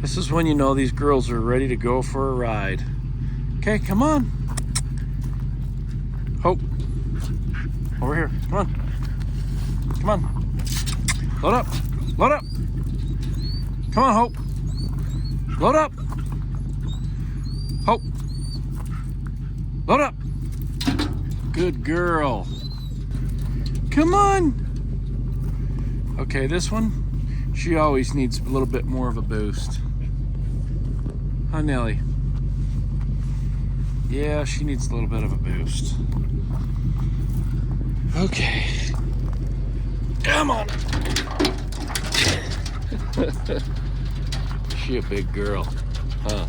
This is when you know these girls are ready to go for a ride. Okay, come on. Hope. Over here. Come on. Come on. Load up. Load up. Come on, Hope. Load up. Hope. Load up. Good girl. Come on. Okay, this one, she always needs a little bit more of a boost. Huh, Nelly? Yeah, she needs a little bit of a boost. Okay. Come on. She a big girl, huh?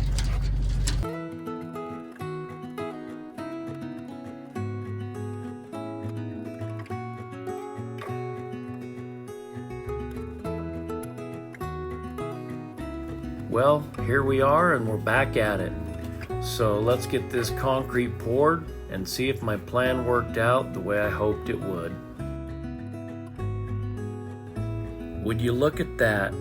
Well, here we are and we're back at it. So let's get this concrete poured and see if my plan worked out the way I hoped it would. Would you look at that?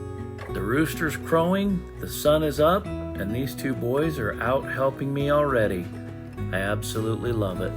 The rooster's crowing, the sun is up, and these two boys are out helping me already. I absolutely love it.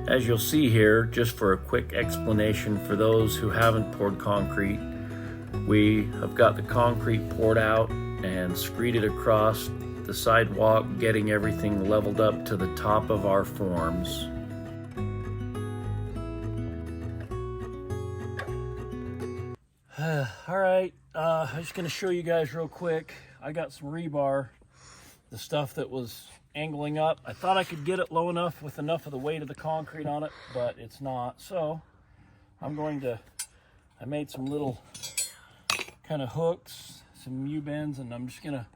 As you'll see here, just for a quick explanation for those who haven't poured concrete, we have got the concrete poured out and screeded across the sidewalk, getting everything leveled up to the top of our forms. All right, I'm just gonna show you guys real quick. I got some rebar, the stuff that was angling up. I thought I could get it low enough with enough of the weight of the concrete on it, but it's not. So I made some little kind of hooks, some U-bends, and I'm just gonna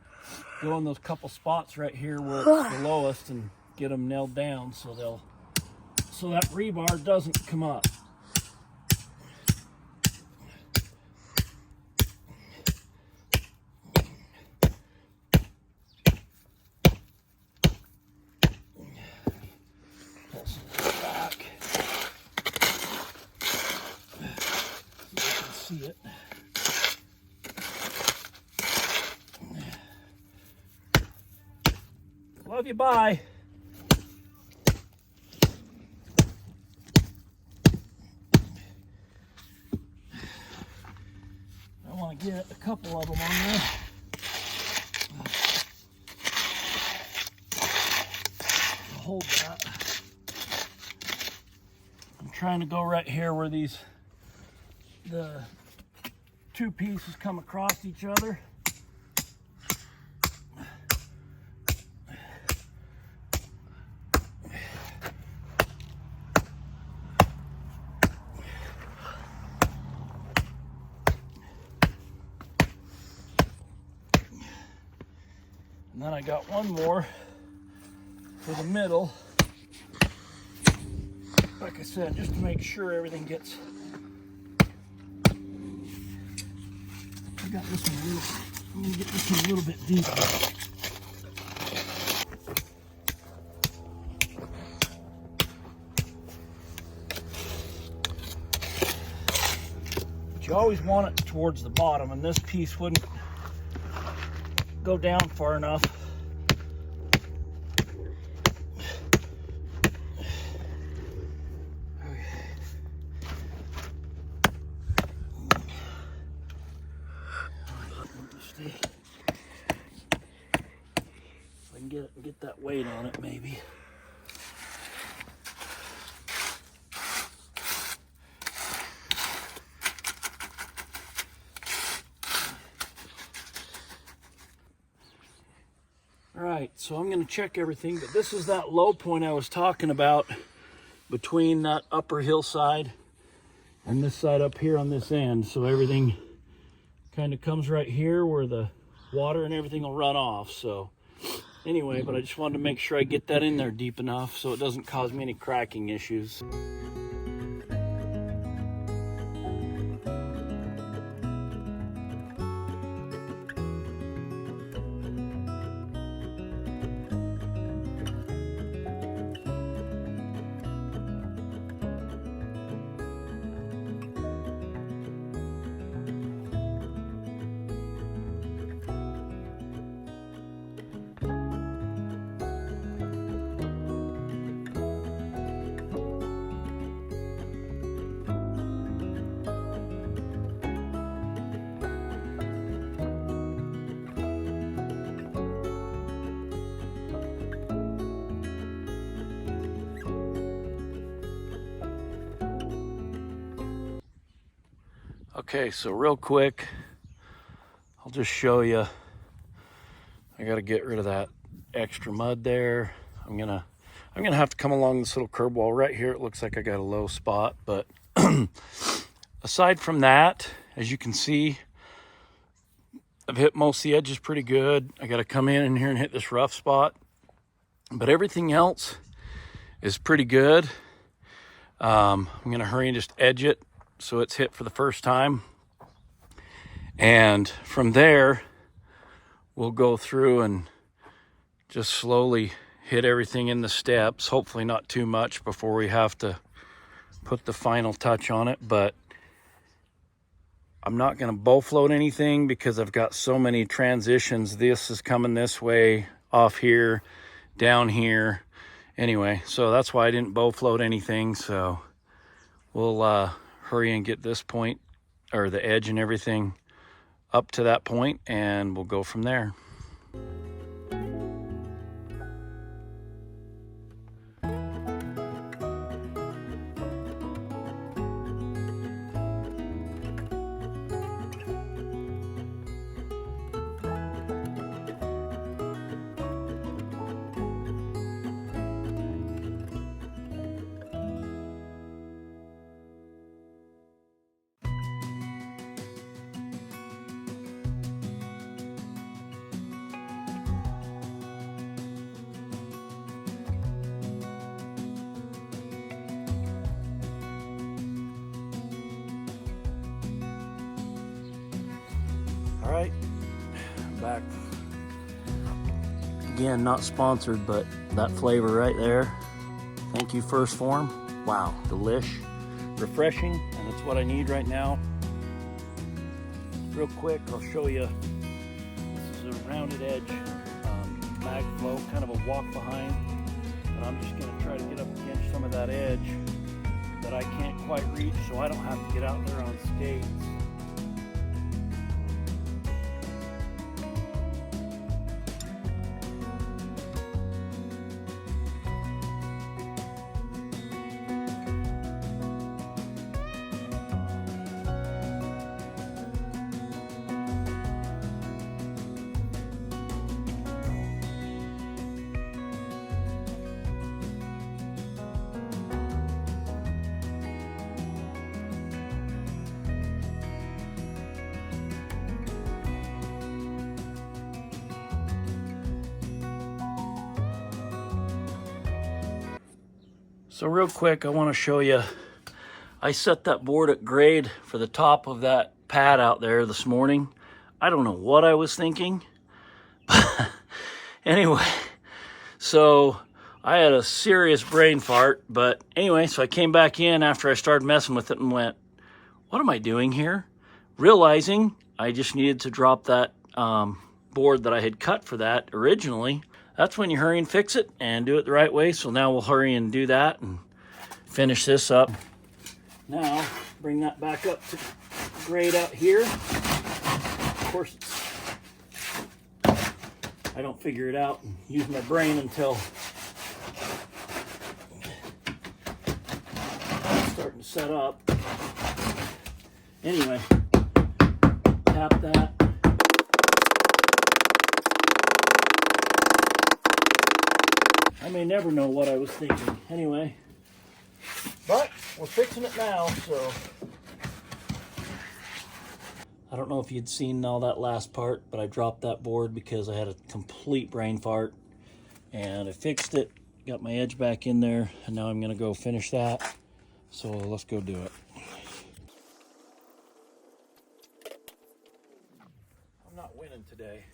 go in those couple spots right here where it's the lowest and get them nailed down so that rebar doesn't come up. See it. Love you, bye. I want to get a couple of them on there. Hold that. I'm trying to go right here where the two pieces come across each other. And then I got one more for the middle. Like I said, just to make sure everything gets. I got this one a little. I'm gonna get this one a little bit deeper. But you always want it towards the bottom, and this piece wouldn't go down far enough. If I can get that weight on it, maybe. All right, So I'm going to check everything, but this is that low point I was talking about between that upper hillside and this side up here on this end. So everything kind of comes right here where the water and everything will run off. So anyway, but I just wanted to make sure I get that in there deep enough so it doesn't cause me any cracking issues. Okay, so real quick, I'll just show you. I got to get rid of that extra mud there. I'm gonna have to come along this little curb wall right here. It looks like I got a low spot, but aside from that, as you can see, I've hit most of the edges pretty good. I got to come in here and hit this rough spot, but everything else is pretty good. I'm gonna hurry and just edge it so it's hit for the first time, and from there we'll go through and just slowly hit everything in the steps, hopefully not too much before we have to put the final touch on it. But I'm not going to bow float anything because I've got so many transitions. This is coming this way, off here, down here. Anyway, so that's why I didn't bow float anything. So we'll hurry and get this point, or the edge and everything, up to that point, and we'll go from there. All right, back. Again, not sponsored, but that flavor right there. Thank you, First Form. Wow, delish, refreshing, and it's what I need right now. Real quick, I'll show you. This is a rounded edge mag flow, kind of a walk behind. And I'm just gonna try to get up against some of that edge that I can't quite reach, so I don't have to get out there on skates. So real quick, I want to show you, I set that board at grade for the top of that pad out there this morning. I don't know what I was thinking. Anyway, so I had a serious brain fart, but anyway, so I came back in after I started messing with it and went, what am I doing here? Realizing I just needed to drop that board that I had cut for that originally. That's when you hurry and fix it and do it the right way. So now we'll hurry and do that and finish this up. Now, bring that back up to grade out here. Of course, I don't figure it out and use my brain until it's starting to set up. Anyway, tap that. I may never know what I was thinking. Anyway, but we're fixing it now, so. I don't know if you'd seen all that last part, but I dropped that board because I had a complete brain fart. And I fixed it, got my edge back in there, and now I'm gonna go finish that. So let's go do it. I'm not winning today.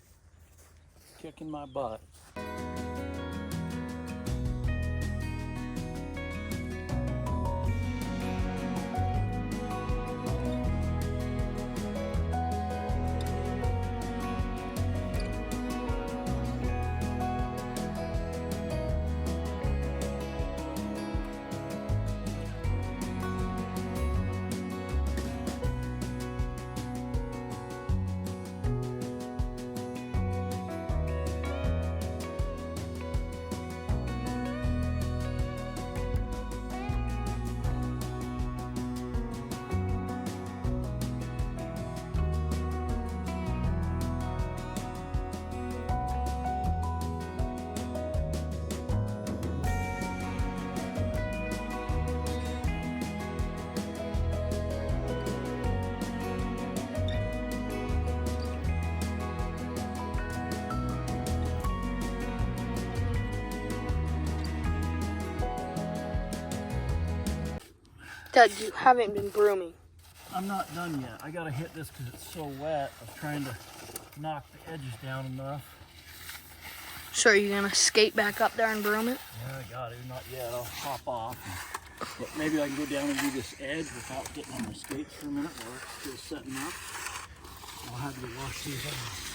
Kicking my butt. Dad, you haven't been brooming. I'm not done yet. I gotta hit this because it's so wet. I'm trying to knock the edges down enough. So are you gonna skate back up there and broom it? Yeah, I got it. Not yet. I'll hop off. But maybe I can go down and do this edge without getting on my skates for a minute while it's still setting up. I'll have to wash these off.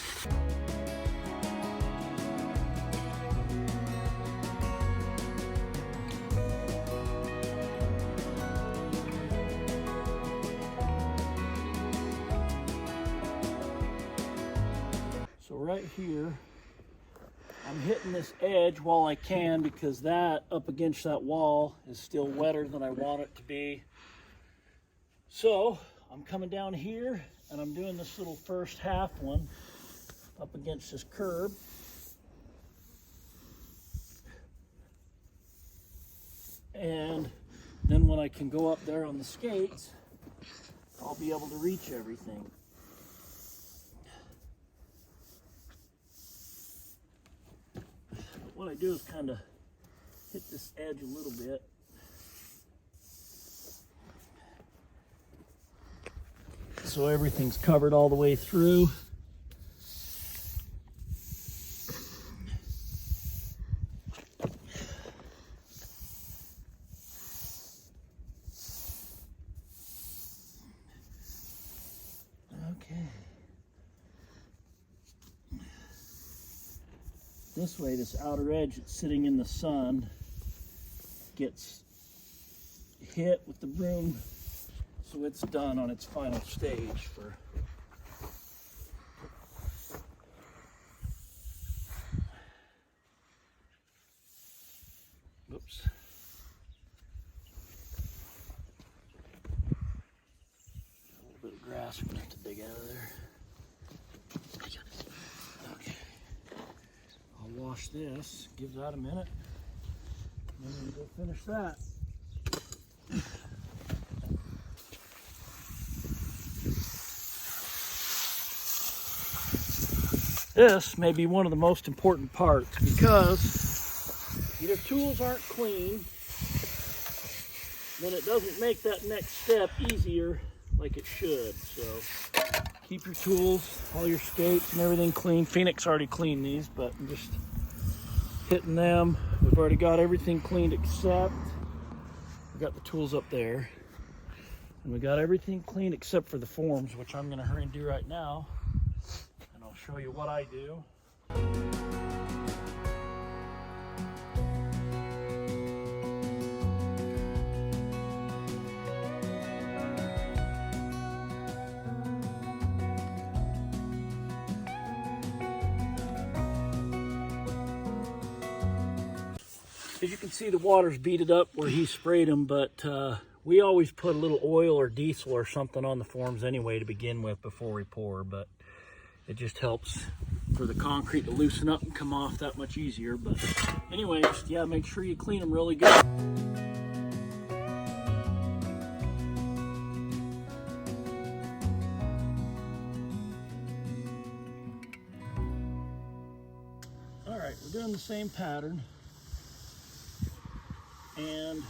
So right here, I'm hitting this edge while I can because that up against that wall is still wetter than I want it to be. So I'm coming down here and I'm doing this little first half one up against this curb. And then when I can go up there on the skates, I'll be able to reach everything. What I do is kind of hit this edge a little bit. So everything's covered all the way through. Okay. This way, this outer edge that's sitting in the sun gets hit with the broom, so it's done on its final stage for whoops. A little bit of grass we're gonna have to dig out of there. Okay. I'll wash this, give that a minute, and then we'll go finish that. This may be one of the most important parts because if your tools aren't clean, then it doesn't make that next step easier like it should. So keep your tools, all your skates and everything clean. Phoenix already cleaned these, but I'm just hitting them. We've already got everything cleaned except we got the tools up there. And we got everything cleaned except for the forms, which I'm gonna hurry and do right now. And I'll show you what I do. As you can see, the water's beaded up where he sprayed them, but we always put a little oil or diesel or something on the forms anyway to begin with before we pour, but it just helps for the concrete to loosen up and come off that much easier. But anyways, yeah, make sure you clean them really good. All right, we're doing the same pattern, and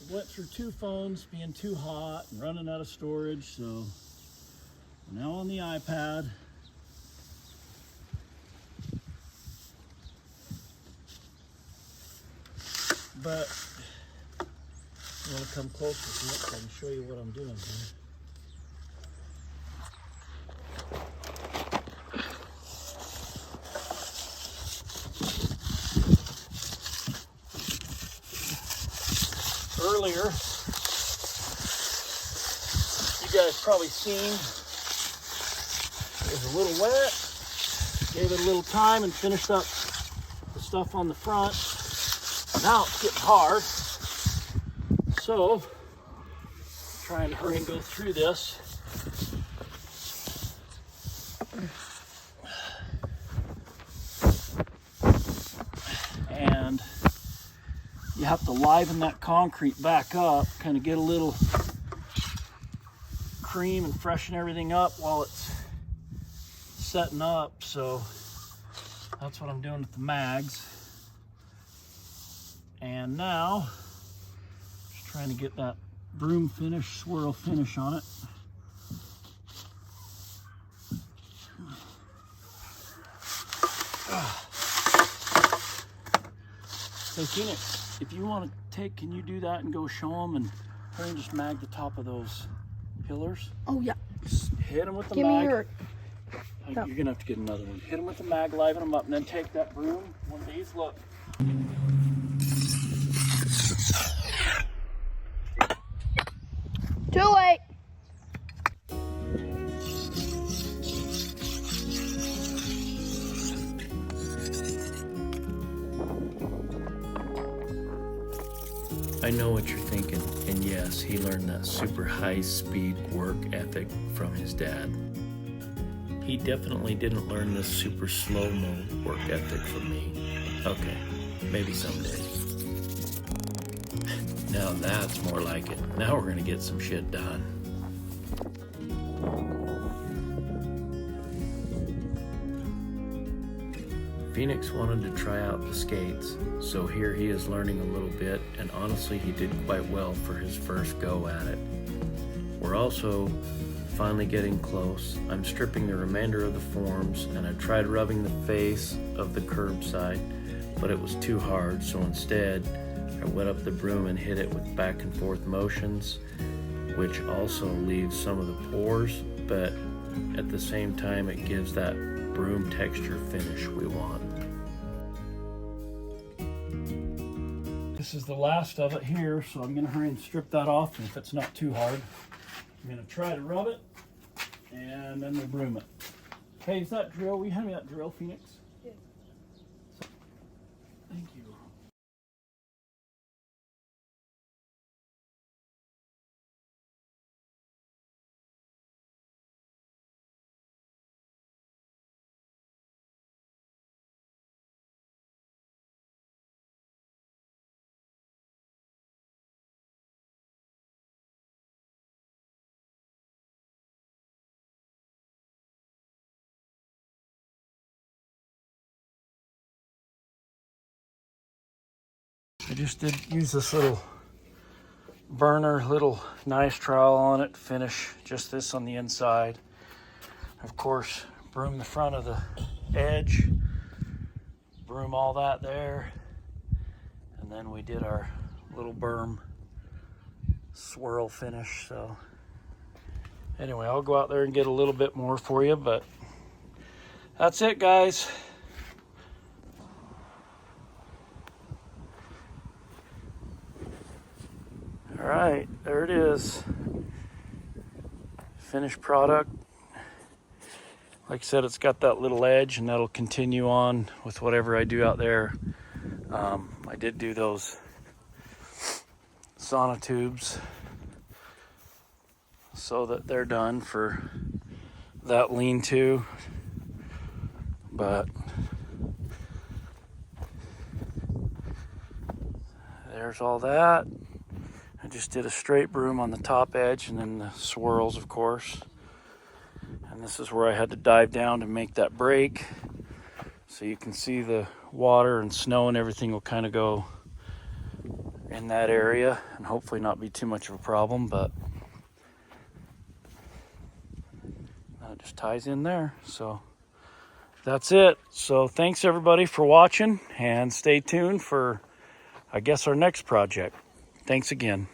we went through 2 phones being too hot and running out of storage, so we're now on the iPad. But you want to come closer to it so I can show you what I'm doing here. Earlier, you guys probably seen it was a little wet. Gave it a little time and finished up the stuff on the front. Now it's getting hard, so I'm trying to hurry and go through this. And you have to liven that concrete back up, kind of get a little cream and freshen everything up while it's setting up. So that's what I'm doing with the mags. And now, just trying to get that broom finish, swirl finish on it. Hey Phoenix, if you want to take, can you do that and go show them and hurry and just mag the top of those pillars? Oh yeah. Just hit them with the Give mag. me your... You're gonna have to get another one. Hit them with the mag, liven them up, and then take that broom. One of these, look. Too late. I know what you're thinking, and yes, he learned that super high-speed work ethic from his dad. He definitely didn't learn this super slow-mo work ethic from me. Okay, maybe someday. Now that's more like it. Now we're gonna get some shit done. Phoenix wanted to try out the skates, so here he is learning a little bit, and honestly he did quite well for his first go at it. We're also finally getting close. I'm stripping the remainder of the forms, and I tried rubbing the face of the curb side, but it was too hard, so instead I wet up the broom and hit it with back and forth motions, which also leaves some of the pores, but at the same time it gives that broom texture finish we want. This is the last of it here, so I'm gonna hurry and strip that off, and if it's not too hard, I'm gonna try to rub it, and then we'll broom it. Hey, is that drill? Will you hand me that drill, Phoenix? Yeah. Thank you. I just did use this little burner, little nice trowel on it to finish just this on the inside. Of course, broom the front of the edge, broom all that there, and then we did our little berm swirl finish. So anyway, I'll go out there and get a little bit more for you, but that's it, guys. All right, there it is. Finished product. Like I said, it's got that little edge, and that'll continue on with whatever I do out there. I did do those sonotubes so that they're done for that lean-to. but there's all that. I just did a straight broom on the top edge and then the swirls, of course. And this is where I had to dive down to make that break. So you can see the water and snow and everything will kind of go in that area and hopefully not be too much of a problem, but it just ties in there. So that's it. So thanks everybody for watching, and stay tuned for, I guess, our next project. Thanks again.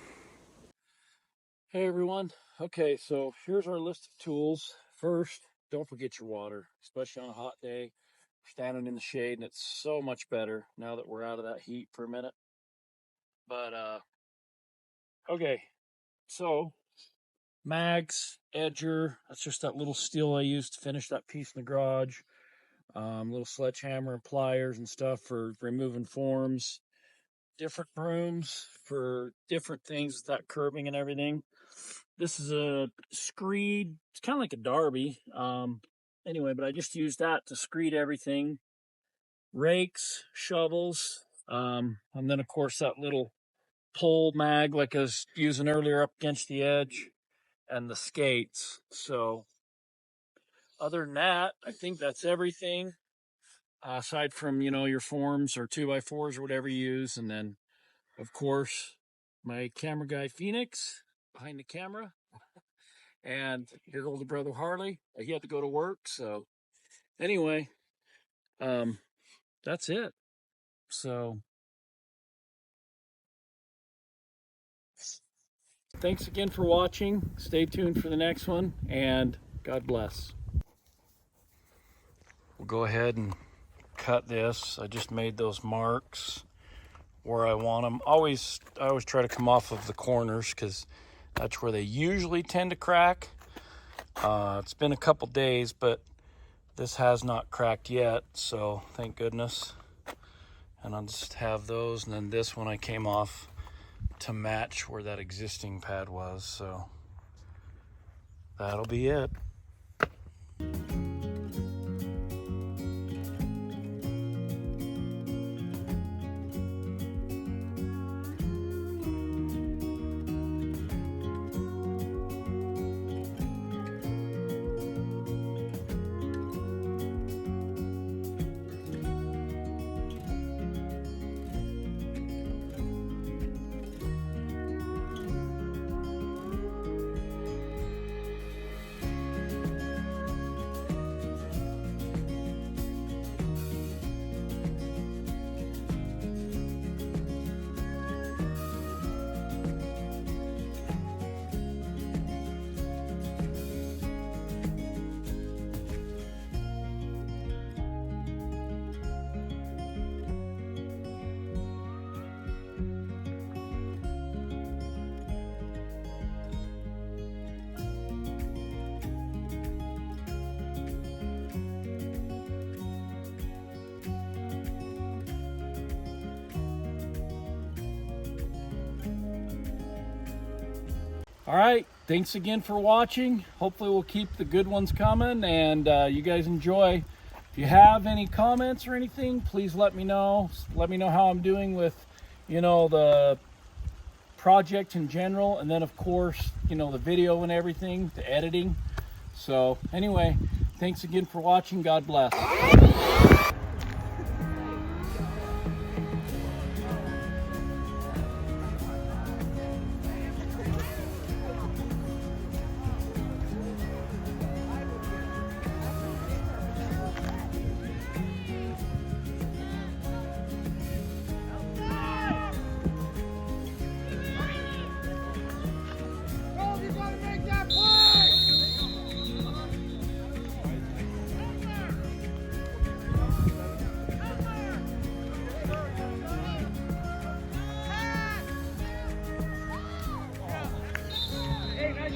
Hey everyone. Okay, so here's our list of tools. First, don't forget your water, especially on a hot day. Standing in the shade, and it's so much better now that we're out of that heat for a minute. But okay, so mags, edger, that's just that little steel I used to finish that piece in the garage. Little sledgehammer and pliers and stuff for removing forms. Different brooms for different things, that curbing and everything. This is a screed. It's kind of like a derby. Anyway, but I just used that to screed everything. Rakes, shovels, and then of course that little pole mag like I was using earlier up against the edge, and the skates. So other than that, I think that's everything. Aside from, you know, your forms or 2x4s or whatever you use, and then of course my camera guy Phoenix behind the camera, and your older brother Harley. He had to go to work, so anyway, that's it. So thanks again for watching. Stay tuned for the next one, and God bless. We'll go ahead and cut this. I just made those marks where I want them. I always try to come off of the corners because that's where they usually tend to crack. It's been a couple days, but this has not cracked yet, so thank goodness. And I'll just have those, and then this one I came off to match where that existing pad was, so that'll be it. All right, thanks again for watching. Hopefully we'll keep the good ones coming, and you guys enjoy. If you have any comments or anything, please let me know. Let me know how I'm doing with, you know, the project in general, and then of course, you know, the video and everything, the editing. So anyway, thanks again for watching. God bless. Hey, nice